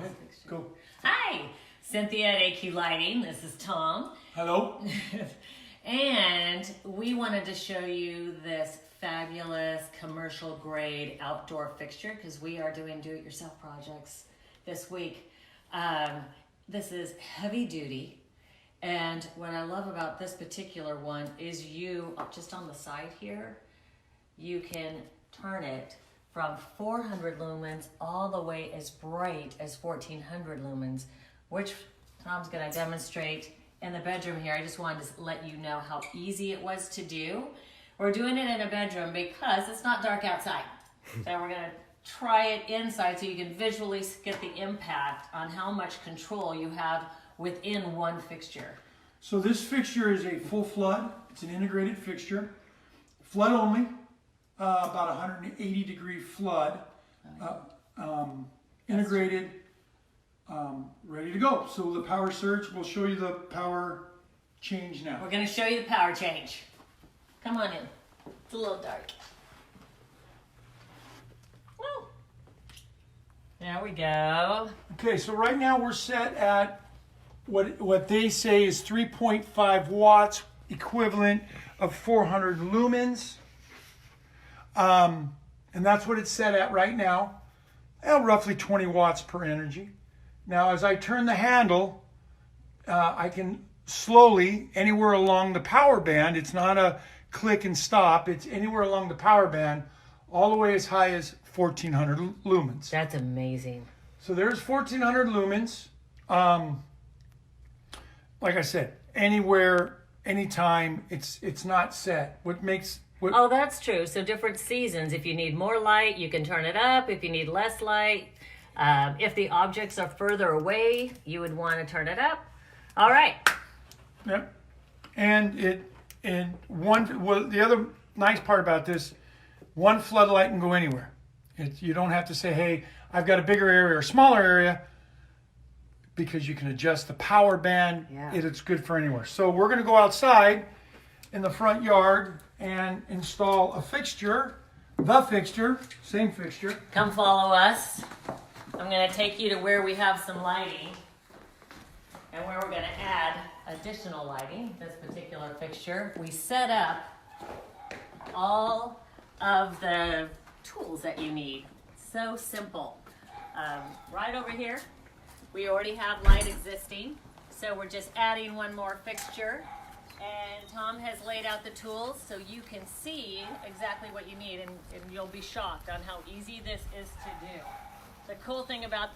ahead. Go. Hi, Cynthia at AQ Lighting. This is Tom. Hello. And we wanted to show you this fabulous commercial grade outdoor fixture because we are doing do-it-yourself projects this week. This is heavy duty. And what I love about this particular one is you, just on the side here, you can turn it from 400 lumens all the way as bright as 1400 lumens, which Tom's going to demonstrate in the bedroom here. I just wanted to let you know how easy it was to do. We're doing it in a bedroom because it's not dark outside. So we're going to try it inside so you can visually get the impact on how much control you have within one fixture. So this fixture is a full flood. It's an integrated fixture. Flood only, about 180 degree flood. Integrated, ready to go. So the power surge, we'll show you the power change now. We're going to show you the power change. Come on in. It's a little dark. Woo. There we go. Okay, so right now we're set at what they say is 3.5 watts, equivalent of 400 lumens. And that's what it's set at right now. Roughly 20 watts per energy. Now, as I turn the handle, I can slowly, anywhere along the power band, it's not a click and stop, it's anywhere along the power band, all the way as high as 1400 lumens. That's amazing. So there's 1400 lumens. Like I said, anywhere, anytime, it's not set. Oh, that's true. So different seasons. If you need more light, you can turn it up. If you need less light, if the objects are further away, you would want to turn it up. All right. Yep. And the other nice part about this, one floodlight can go anywhere. You don't have to say, hey, I've got a bigger area or a smaller area, because you can adjust the power band. Yeah. It's good for anywhere. So we're going to go outside in the front yard and install a fixture, same fixture. Come follow us. I'm going to take you to where we have some lighting and where we're going to add additional lighting. This particular fixture, we set up all of the tools that you need. So simple. Right over here, we already have light existing, so we're just adding one more fixture. And Tom has laid out the tools so you can see exactly what you need, and you'll be shocked on how easy this is to do. The cool thing about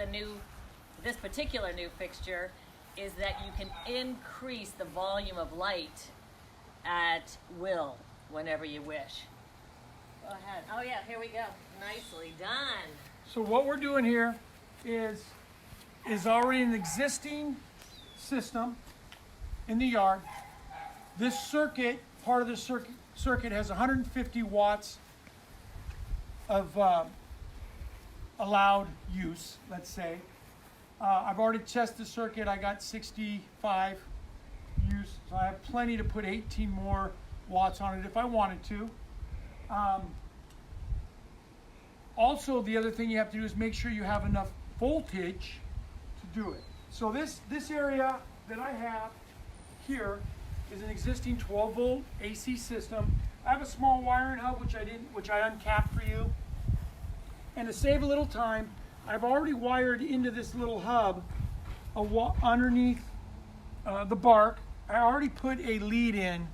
this particular new fixture is that you can increase the volume of light at will whenever you wish. Go ahead. Oh yeah, here we go. Nicely done. So what we're doing here is already an existing system in the yard. This circuit, part of the circuit has 150 watts of allowed use, let's say. I've already tested the circuit. I got 65 use, so I have plenty to put 18 more watts on it if I wanted to. Also, the other thing you have to do is make sure you have enough voltage to do it. So this area that I have here is an existing 12 volt AC system. I have a small wiring hub which I uncapped for you. And to save a little time, I've already wired into this little hub underneath the bark. I already put a lead in,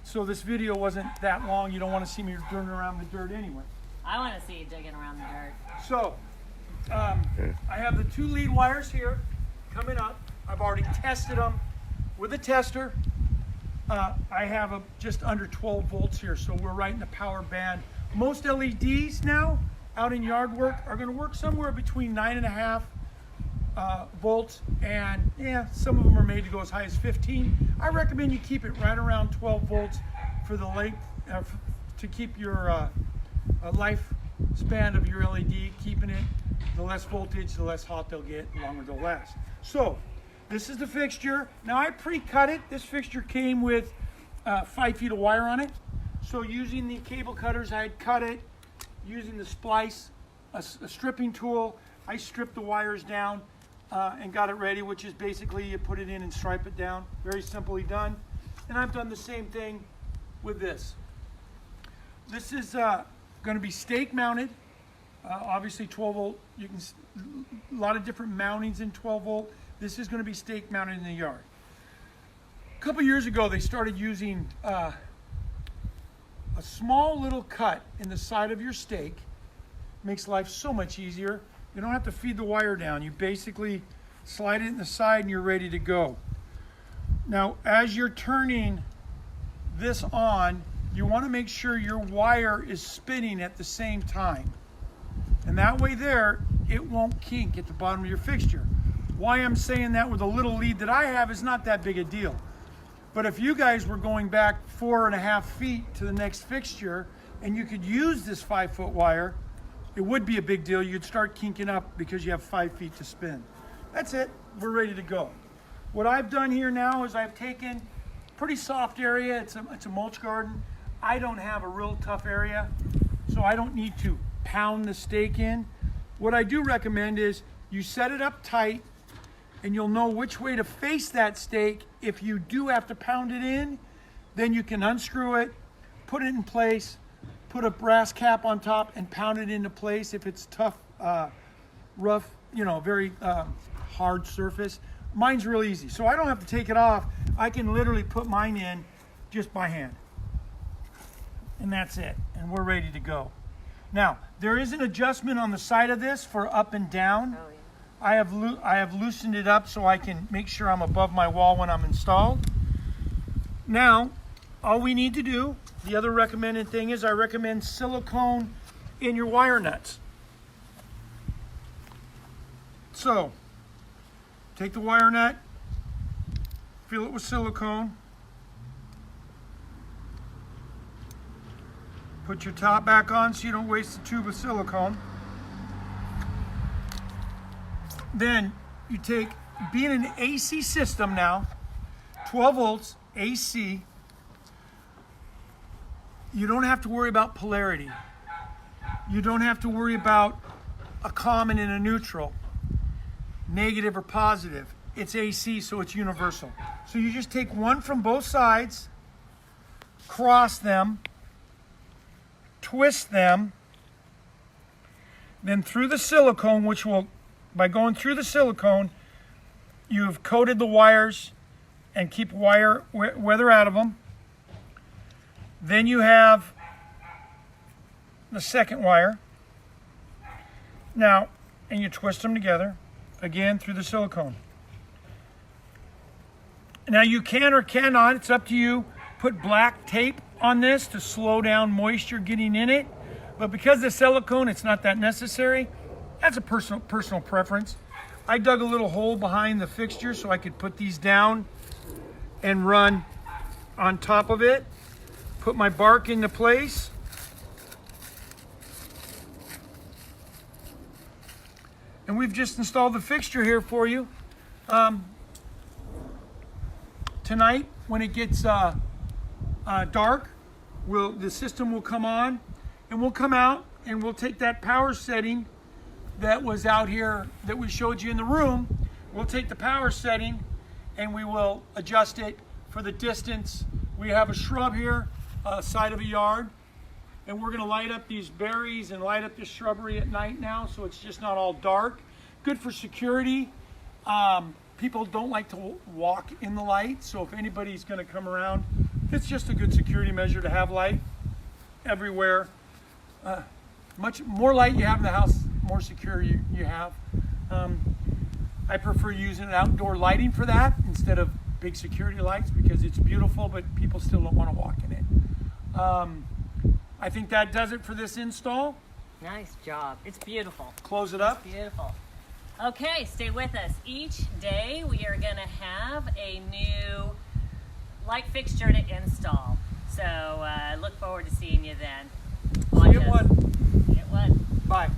so this video wasn't that long. You don't want to see me digging around the dirt anyway. I want to see you digging around the dirt. So I have the two lead wires here coming up. I've already tested them with a tester. I have just under 12 volts here, so we're right in the power band. Most LEDs now out in yard work are going to work somewhere between 9.5 volts, and some of them are made to go as high as 15. I recommend you keep it right around 12 volts for the length to keep your lifespan of your LED. Keeping it, the less voltage, the less hot they'll get, the longer they'll last. So this is the fixture. Now I pre-cut it. This fixture came with 5 feet of wire on it. So using the cable cutters, I had cut it. Using the splice, a stripping tool, I stripped the wires down. and got it ready, which is basically you put it in and stripe it down. Very simply done. And I've done the same thing with this. This is going to be stake mounted. Obviously 12 volt, you can, a lot of different mountings in 12 volt. This is going to be stake mounted in the yard. A couple years ago, they started using a small little cut in the side of your stake. Makes life so much easier. You don't have to feed the wire down. You basically slide it in the side and you're ready to go. Now, as you're turning this on, you want to make sure your wire is spinning at the same time. And that way there, it won't kink at the bottom of your fixture. Why I'm saying that with a little lead that I have is not that big a deal. But if you guys were going back 4.5 feet to the next fixture and you could use this 5-foot wire, it would be a big deal. You'd start kinking up because you have 5 feet to spin. That's it. We're ready to go. What I've done here now is I've taken a pretty soft area. It's a mulch garden. I don't have a real tough area, so I don't need to pound the stake in. What I do recommend is you set it up tight and you'll know which way to face that stake. If you do have to pound it in, then you can unscrew it, put it in place, put a brass cap on top and pound it into place. If it's tough, rough, very hard surface. Mine's real easy. So I don't have to take it off. I can literally put mine in just by hand. And that's it. And we're ready to go. Now, there is an adjustment on the side of this for up and down. Oh, yeah. I have loosened it up so I can make sure I'm above my wall when I'm installed. Now, all we need to do, the other recommended thing is I recommend silicone in your wire nuts. So, take the wire nut, fill it with silicone, put your top back on so you don't waste the tube of silicone. Then you take, being an AC system now, 12 volts, AC, you don't have to worry about polarity. You don't have to worry about a common and a neutral, negative or positive. It's AC, so it's universal. So you just take one from both sides, cross them, twist them, then through the silicone, which will, by going through the silicone, you've coated the wires and keep wire weather out of them. Then you have the second wire. Now, and you twist them together, again through the silicone. Now you can or cannot, it's up to you, put black tape on this to slow down moisture getting in it. But because the silicone, it's not that necessary. That's a personal preference. I dug a little hole behind the fixture so I could put these down and run on top of it. Put my bark into place. And we've just installed the fixture here for you. Tonight, when it gets dark, the system will come on and we'll come out and we'll take that power setting that was out here that we showed you in the room. We'll take the power setting and we will adjust it for the distance. We have a shrub here, side of a yard, and we're going to light up these berries and light up the shrubbery at night now, so it's just not all dark. Good for security. People don't like to walk in the light, so if anybody's going to come around, it's just a good security measure to have light everywhere. Much more light you have in the house, more secure you have. I prefer using outdoor lighting for that instead of big security lights because it's beautiful, but people still don't want to walk in it. I think that does it for this install. Nice job. It's beautiful. Close it up. Beautiful. Okay, stay with us. Each day we are going to have a new light fixture to install. So look forward to seeing you then. See you at 1. See you at 1. Bye.